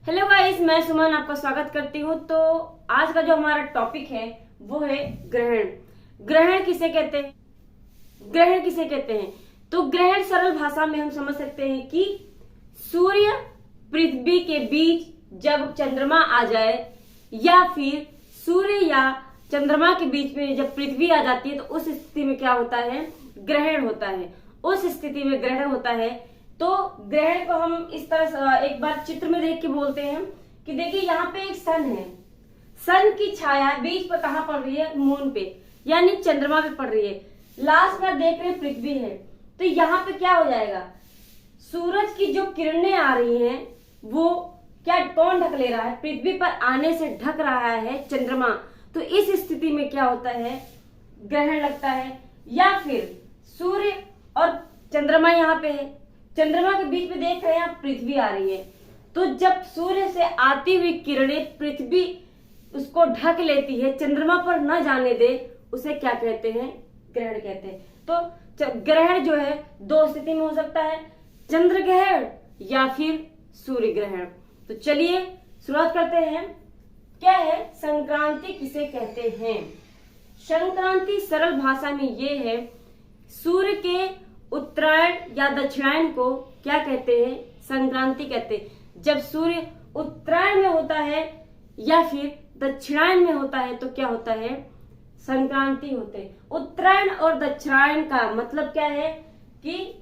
Hello guys, मैं सुमन आपका स्वागत करती हूँ। तो आज का जो हमारा टॉपिक है वो है ग्रहण। ग्रहण किसे कहते हैं? ग्रहण किसे कहते हैं? तो ग्रहण सरल भाषा में हम समझ सकते हैं कि सूर्य पृथ्वी के बीच जब चंद्रमा आ जाए या फिर सूर्य या चंद्रमा के बीच में जब पृथ्वी आ जाती है तो उस स्थिति में क्या होता है? ग्रहण होता है। उस स्थिति में ग्रहण होता है। तो ग्रहण को हम इस तरह एक बार चित्र में देख के बोलते हैं कि देखिए यहाँ पे एक सन है। सन की छाया बीच पर कहाँ पड़ रही है? मून पे, यानी चंद्रमा पे पड़ रही है। लास्ट में देख रहे हैं पृथ्वी है। तो यहाँ पे क्या हो जाएगा? सूरज की जो किरणें आ रही हैं वो क्या कौन ढक ले रहा है? पृथ्वी पर आने से ढक रहा है चंद्रमा। तो इस स्थिति में क्या होता है? ग्रहण लगता है। या फिर सूर्य और चंद्रमा यहाँ पे है, चंद्रमा के बीच में देख रहे हैं आप पृथ्वी आ रही है। तो जब सूर्य से आती हुई किरणें पृथ्वी उसको ढक लेती है, चंद्रमा पर न जाने दे, उसे क्या कहते हैं? ग्रहण कहते हैं। तो ग्रहण जो है दो स्थिति में हो सकता है, चंद्र ग्रहण या फिर सूर्य ग्रहण। तो चलिए शुरुआत करते हैं। क्या है संक्रांति? किसे कहते हैं? संक्रांति सरल भाषा में ये है, सूर्य के उत्तरायण या दक्षिणायन को क्या कहते हैं? संक्रांति कहते हैं। जब सूर्य उत्तरायण में होता है या फिर दक्षिणायन में होता है तो क्या होता है? संक्रांति होते हैं। उत्तरायण और दक्षिणायन का मतलब क्या है कि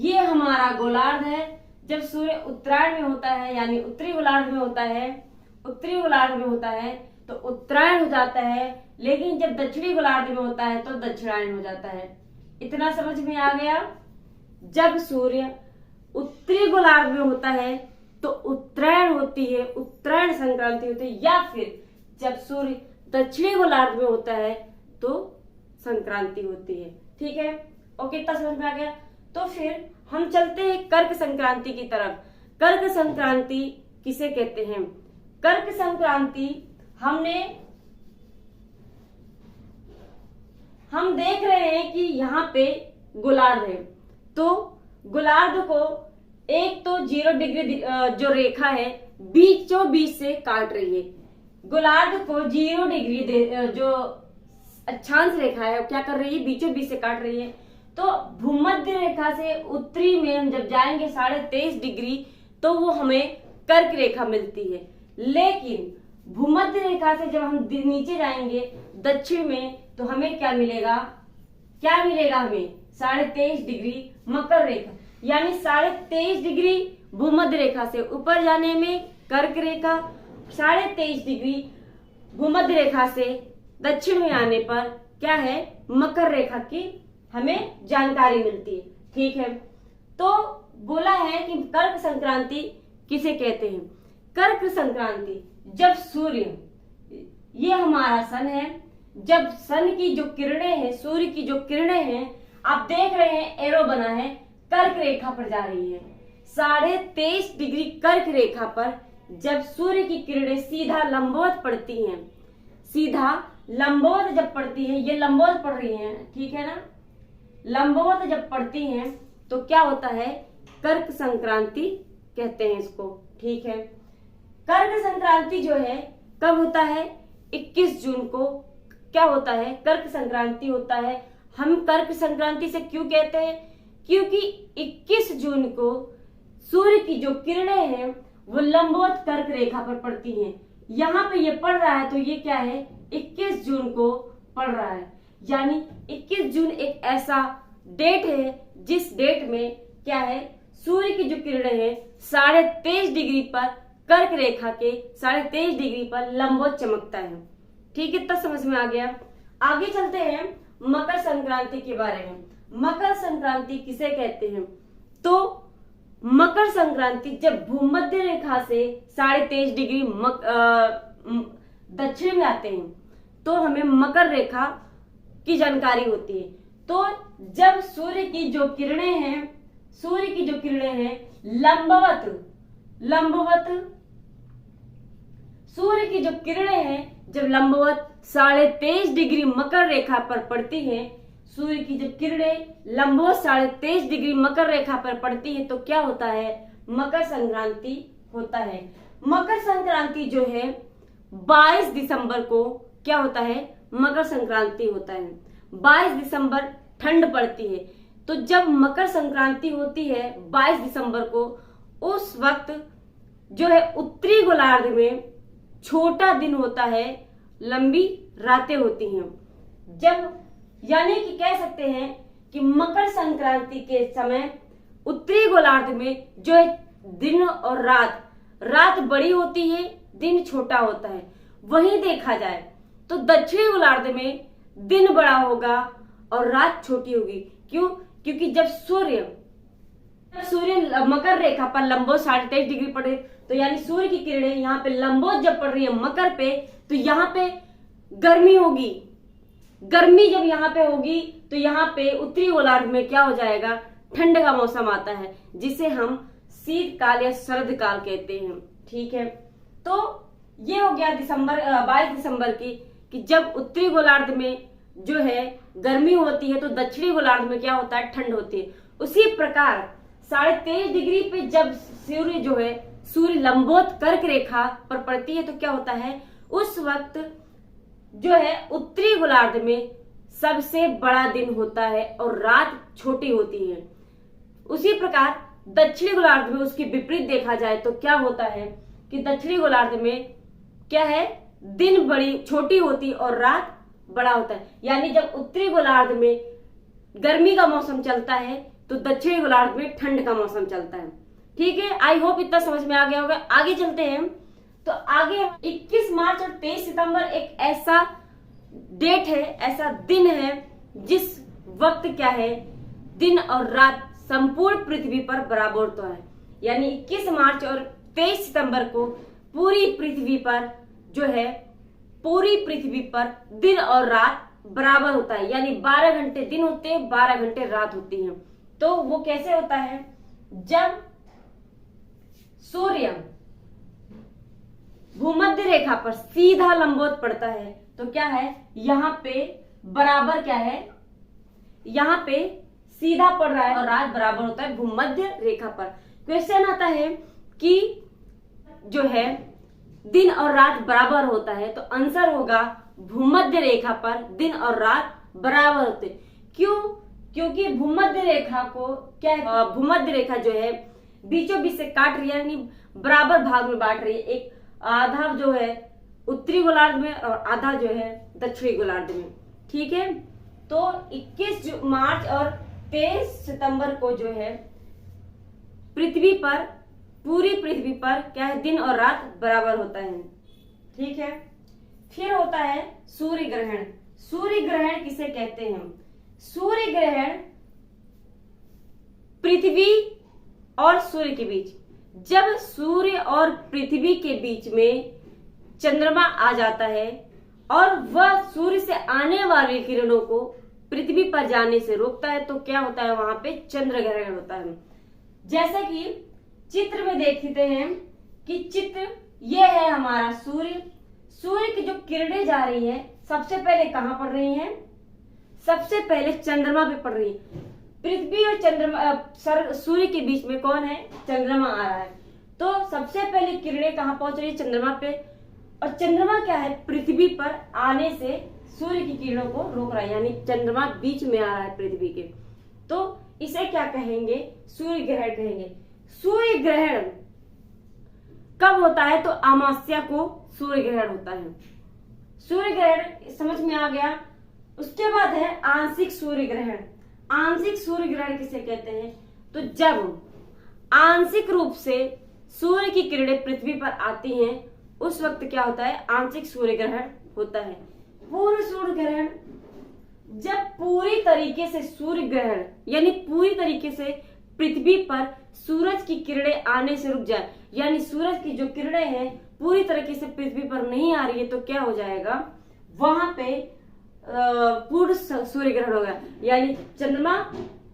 ये हमारा गोलार्ध है। जब सूर्य उत्तरायण में होता है यानी उत्तरी गोलार्ध में होता है, उत्तरी गोलार्ध में होता है तो उत्तरायण हो जाता है, लेकिन जब दक्षिणी गोलार्ध में होता है तो दक्षिणायन हो जाता है। इतना समझ में आ गया? जब सूर्य उत्तरी गोलार्ध में होता है तो उत्तरायण होती है, उत्तरायण संक्रांति होती है। या फिर जब सूर्य दक्षिणी गोलार्ध में होता है तो संक्रांति होती है। ठीक है, ओके, इतना समझ में आ गया। तो फिर हम चलते हैं कर्क संक्रांति की तरफ। कर्क संक्रांति किसे कहते हैं? कर्क संक्रांति हम देख रहे हैं कि यहाँ पे गोलार्ध है। तो गोलार्ध को एक तो 0 डिग्री जो रेखा है बीचों बीच से काट रही है। गोलार्ध को 0 डिग्री जो अक्षांश रेखा है क्या कर रही है? बीचों बीच से काट रही है। तो भूमध्य रेखा से उत्तरी में हम जब जाएंगे 23.5 डिग्री तो वो हमें कर्क रेखा मिलती है। लेकिन भूमध्य रेखा से जब हम नीचे जाएंगे दक्षिण में तो हमें क्या मिलेगा? क्या मिलेगा हमें? 23.5 डिग्री मकर रेखा, यानी 23.5 डिग्री भूमध्य रेखा से ऊपर जाने में कर्क रेखा, 23.5 डिग्री भूमध्य रेखा से दक्षिण में आने पर क्या है? मकर रेखा की हमें जानकारी मिलती है। ठीक है, तो बोला है कि कर्क संक्रांति किसे कहते हैं? कर्क संक्रांति जब सूर्य, ये हमारा सन है, जब सन की जो किरणें हैं, सूर्य की जो किरणें हैं, आप देख रहे हैं एरो बना है, कर्क रेखा पर जा रही है। 23.5 डिग्री कर्क रेखा पर जब सूर्य की किरणें सीधा लंबवत पड़ती हैं, सीधा लंबवत जब पड़ती है, ये लंबवत पड़ रही हैं, ठीक है ना? लंबवत जब पड़ती हैं तो क्या होता है? कर्क संक्रांति कहते हैं इसको। ठीक है, कर्क संक्रांति जो है कब होता है? 21 जून को क्या होता है? कर्क संक्रांति होता है। हम कर्क संक्रांति से क्यों कहते हैं? क्योंकि 21 जून को सूर्य की जो किरणें हैं वो लंबवत कर्क रेखा पर पड़ती हैं। यहाँ पे ये पड़ रहा है तो ये क्या है? 21 जून को पड़ रहा है। यानी 21 जून एक ऐसा डेट है जिस डेट में क्या है? सूर्य की जो किरणें हैं 23.5 डिग्री पर कर्क रेखा के 23.5 डिग्री पर लंबवत चमकता है। ठीक है, इतना समझ में आ गया। आगे चलते हैं मकर संक्रांति के बारे में। मकर संक्रांति किसे कहते हैं? तो मकर संक्रांति जब भूमध्य रेखा से 23.5 डिग्री दक्षिण में आते हैं तो हमें मकर रेखा की जानकारी होती है। तो जब सूर्य की जो किरणें हैं, सूर्य की जो किरणें हैं लंबवत सूर्य की जो किरणें हैं जब लंबवत 23.5 डिग्री मकर रेखा पर पड़ती हैं, सूर्य की जब किरणें लंबवत 23.5 डिग्री मकर रेखा पर पड़ती है तो क्या होता है? मकर संक्रांति होता है। मकर संक्रांति जो है 22 दिसंबर को क्या होता है, मकर संक्रांति होता है। 22 दिसंबर ठंड पड़ती है, तो जब मकर संक्रांति होती है 22 दिसंबर को, उस वक्त जो है उत्तरी गोलार्ध में छोटा दिन होता है, लंबी रातें होती हैं। जब यानी कि कह सकते हैं कि मकर संक्रांति के समय उत्तरी गोलार्ध में जो है दिन और रात बड़ी होती है, दिन छोटा होता है। वहीं देखा जाए तो दक्षिणी गोलार्ध में दिन बड़ा होगा और रात छोटी होगी। क्यों? क्योंकि जब सूर्य मकर रेखा पर लंबवत 23.5 डिग्री पड़ रही, तो यानी सूर्य की किरणें यहाँ पे लंबवत जब पड़ रही है मकर पे, तो यहाँ पे गर्मी होगी। गर्मी जब यहाँ पे होगी तो यहाँ पे उत्तरी गोलार्ध में क्या हो जाएगा, ठंड का मौसम आता है, जिसे हम शीतकाल या शरद काल कहते हैं। ठीक है, तो ये हो गया 22 दिसंबर की, कि जब उत्तरी गोलार्ध में जो है गर्मी होती है तो दक्षिणी गोलार्ध में क्या होता है, ठंड होती है। उसी प्रकार 23.5 डिग्री पे जब सूर्य लंबवत कर्क रेखा पर पड़ती है तो क्या होता है, उस वक्त जो है उत्तरी गोलार्ध में सबसे बड़ा दिन होता है और रात छोटी होती है। उसी प्रकार दक्षिणी गोलार्ध में उसकी विपरीत देखा जाए तो क्या होता है कि दक्षिणी गोलार्ध में क्या है, दिन बड़ी छोटी होती और रात बड़ा होता है। यानी जब उत्तरी गोलार्ध में गर्मी का मौसम चलता है तो दक्षिणी गोलार्ध में ठंड का मौसम चलता है। ठीक है, आई होप इतना समझ में आ गया होगा। आगे चलते हैं, तो आगे 21 मार्च और 23 सितंबर एक ऐसा डेट है, ऐसा दिन है जिस वक्त क्या है, दिन और रात संपूर्ण पृथ्वी पर बराबर होता है। यानी 21 मार्च और 23 सितंबर को पूरी पृथ्वी पर जो है, पूरी पृथ्वी पर दिन और रात बराबर होता है। यानी 12 घंटे दिन होते हैं, 12 घंटे रात होती हैं। तो वो कैसे होता है, जब सूर्य भूमध्य रेखा पर सीधा लंबवत पड़ता है तो क्या है, यहाँ पे बराबर क्या है, यहाँ पे सीधा पड़ रहा है और रात बराबर होता है भूमध्य रेखा पर। क्वेश्चन आता है कि जो है दिन और रात बराबर होता है, तो आंसर होगा भूमध्य रेखा पर दिन और रात बराबर होते। क्यों? क्योंकि भूमध्य रेखा को क्या है, भूमध्य रेखा जो है बीचों बीच से काट रही है, यानी बराबर भाग में बांट रही है। एक आधा जो है उत्तरी गोलार्ध में और आधा जो है दक्षिणी गोलार्ध में। ठीक है, तो 21 मार्च और 23 सितंबर को जो है पृथ्वी पर, पूरी पृथ्वी पर क्या है, दिन और रात बराबर होता है। ठीक है, फिर होता है सूर्य ग्रहण। सूर्य ग्रहण किसे कहते हैं? सूर्य ग्रहण पृथ्वी और सूर्य के बीच, जब सूर्य और पृथ्वी के बीच में चंद्रमा आ जाता है और वह सूर्य से आने वाली किरणों को पृथ्वी पर जाने से रोकता है, तो क्या होता है, वहां पे चंद्र ग्रहण होता है। जैसा कि चित्र में देखते हैं कि चित्र ये है हमारा सूर्य। सूर्य की जो किरणें जा रही है सबसे पहले कहां पड़ रही हैं? सबसे पहले चंद्रमा पे पड़ रही है। पृथ्वी और चंद्रमा सूर्य के बीच में कौन है? चंद्रमा आ रहा है। तो सबसे पहले किरणें कहां पहुंच रही है? चंद्रमा पे। और चंद्रमा क्या है, पृथ्वी पर आने से सूर्य की किरणों को रोक रहा है, यानी चंद्रमा बीच में आ रहा है पृथ्वी के। तो इसे क्या कहेंगे? सूर्य ग्रहण कहेंगे। सूर्य ग्रहण कब होता है? तो अमावस्या को सूर्य ग्रहण होता है। सूर्य ग्रहण समझ में आ गया। उसके बाद है आंशिक सूर्य ग्रहण। आंशिक सूर्य ग्रहण किसे कहते हैं? तो जब आंशिक रूप से सूर्य की किरणें पृथ्वी पर आती हैं उस वक्त क्या होता है? आंशिक सूर्य ग्रहण होता है। पूर्ण सूर्य ग्रहण, जब पूरी तरीके से सूर्य ग्रहण यानी पूरी तरीके से पृथ्वी पर सूरज की किरणें आने से रुक जाए, यानी सूरज की जो किरणें हैं पूरी तरीके से पृथ्वी पर नहीं आ रही है, तो क्या हो जाएगा? वहां पे पूर्ण सूर्य ग्रहण होगा, यानी चंद्रमा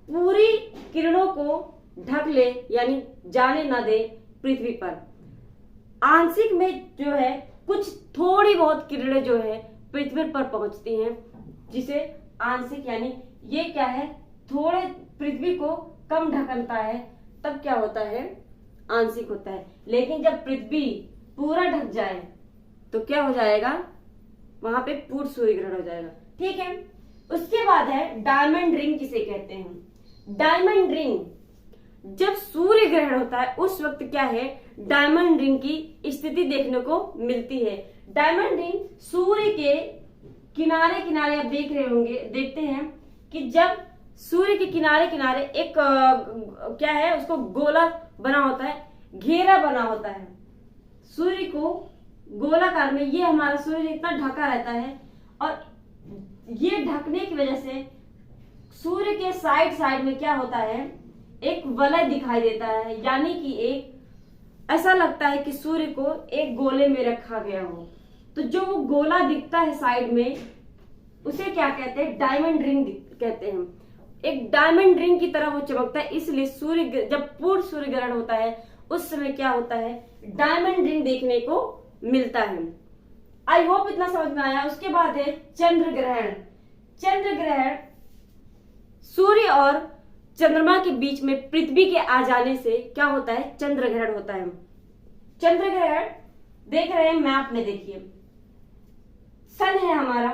पूरी किरणों को ढक ले, यानी जाने ना दे पृथ्वी पर। आंशिक में जो है कुछ थोड़ी बहुत किरणें जो है पृथ्वी पर पहुंचती हैं, जिसे आंशिक, यानी ये क्या है, थोड़े पृथ्वी को कम ढकता है, तब क्या होता है? आंशिक होता है। लेकिन जब पृथ्वी पूरा ढक जाए तो क्या हो जाएगा, वहां पे पूर्ण सूर्य ग्रहण हो जाएगा। ठीक है, उसके बाद है डायमंड रिंग किसे कहते हैं। डायमंड रिंग, जब सूर्य ग्रहण होता है उस वक्त क्या है, डायमंड रिंग की स्थिति देखने को मिलती है। डायमंड रिंग सूर्य के किनारे किनारे आप देख रहे होंगे, देखते हैं कि जब सूर्य के किनारे किनारे एक क्या है, उसको गोला बना होता है, घेरा बना होता है सूर्य को गोलाकार में। ये हमारा सूर्य इतना ढका रहता है और ये ढकने की वजह से सूर्य के साइड साइड में क्या होता है, एक वलय दिखाई देता है, यानी कि एक ऐसा लगता है कि सूर्य को एक गोले में रखा गया हो। तो जो वो गोला दिखता है साइड में, उसे क्या कहते हैं, डायमंड रिंग कहते हैं। एक डायमंड रिंग की तरह वो चमकता है, इसलिए सूर्य जब पूर्ण सूर्य ग्रहण होता है उस समय क्या होता है, डायमंड रिंग देखने को मिलता है। आई होप इतना समझ में आया। उसके बाद है चंद्र ग्रहण। चंद्र ग्रहण सूर्य और चंद्रमा के बीच में पृथ्वी के आ जाने से क्या होता है, चंद्र ग्रहण होता है। चंद्र ग्रहण देख रहे हैं मैप में, देखिए सन है हमारा,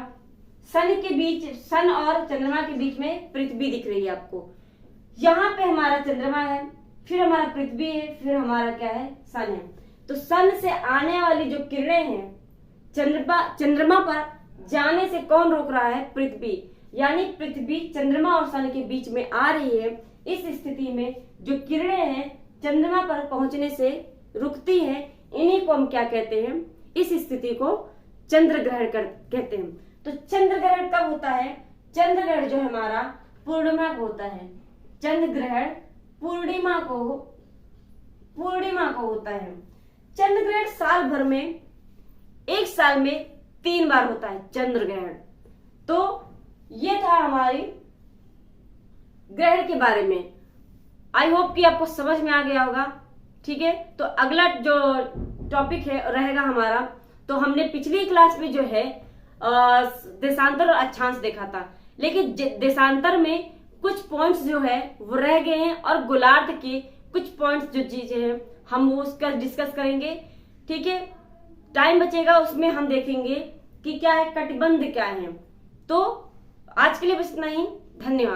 सन के बीच, सन और चंद्रमा के बीच में पृथ्वी दिख रही है आपको। यहाँ पे हमारा चंद्रमा है, फिर हमारा पृथ्वी है, फिर हमारा क्या है, सन है। तो सन से आने वाली जो किरणें हैं चंद्रमा पर जाने से कौन रोक रहा है, पृथ्वी। यानी पृथ्वी चंद्रमा और सन के बीच में आ रही है। इस स्थिति में जो किरणें हैं चंद्रमा पर पहुंचने से रुकती है, इन्हीं को हम क्या कहते हैं, इस स्थिति को चंद्र ग्रहण कहते हैं। तो चंद्र ग्रहण कब होता है, चंद्र ग्रहण जो हमारा पूर्णिमा को होता है। चंद्र ग्रहण पूर्णिमा को होता है। चंद्र ग्रहण साल भर में, एक साल में 3 बार होता है चंद्र ग्रहण। तो ये था हमारी ग्रहण के बारे में। आई होप कि आपको समझ में आ गया होगा। ठीक है, तो अगला जो टॉपिक है रहेगा हमारा, तो हमने पिछली क्लास में जो है देशांतर और अक्षांश देखा था, लेकिन देशांतर में कुछ पॉइंट्स जो है वो रह गए हैं और गोलार्ध के कुछ पॉइंट्स जो चीजें हैं हम वो उसका डिस्कस करेंगे। ठीक है, टाइम बचेगा उसमें हम देखेंगे कि क्या है, कटिबंध क्या है। तो आज के लिए बस इतना ही, धन्यवाद।